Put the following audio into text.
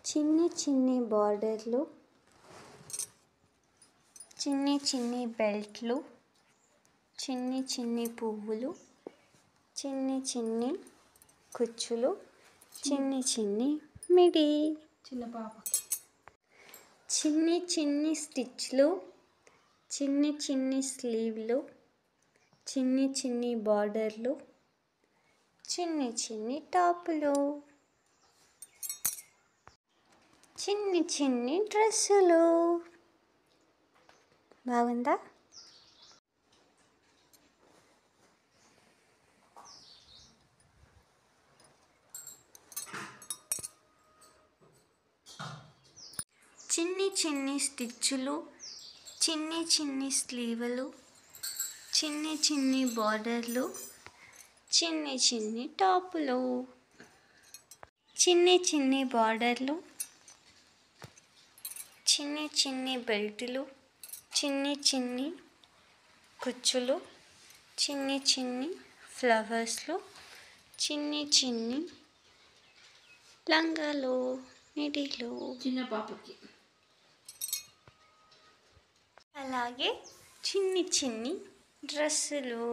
చిన్ని చిన్ని బార్డర్లు, చిన్ని చిన్ని బెల్ట్లు, చిన్ని చిన్ని పువ్వులు, చిన్ని చిన్ని కుచ్చులు, చిన్ని చిన్ని మిడి, చిన్న పాప, చిన్ని చిన్ని స్టిచ్లు, చిన్ని చిన్ని స్లీవ్లు, చిన్ని చిన్ని బార్డర్లు, చిన్ని చిన్ని టాపులు, చిన్ని చిన్ని డ్రెస్సులు. బాగుందా? చిన్ని చిన్ని స్టిచ్చులు, చిన్ని చిన్ని స్లీవులు, చిన్ని చిన్ని బార్డర్లు, చిన్ని చిన్ని టాపులు, చిన్ని చిన్ని బార్డర్లు, చిన్ని చిన్ని బెల్టులు, చిన్ని చిన్ని కుచ్చులు, చిన్ని చిన్ని ఫ్లవర్స్లు, చిన్ని చిన్ని లంగాలు, మిడీలు, చిన్న పాపకి, అలాగే చిన్ని చిన్ని డ్రెస్సులు.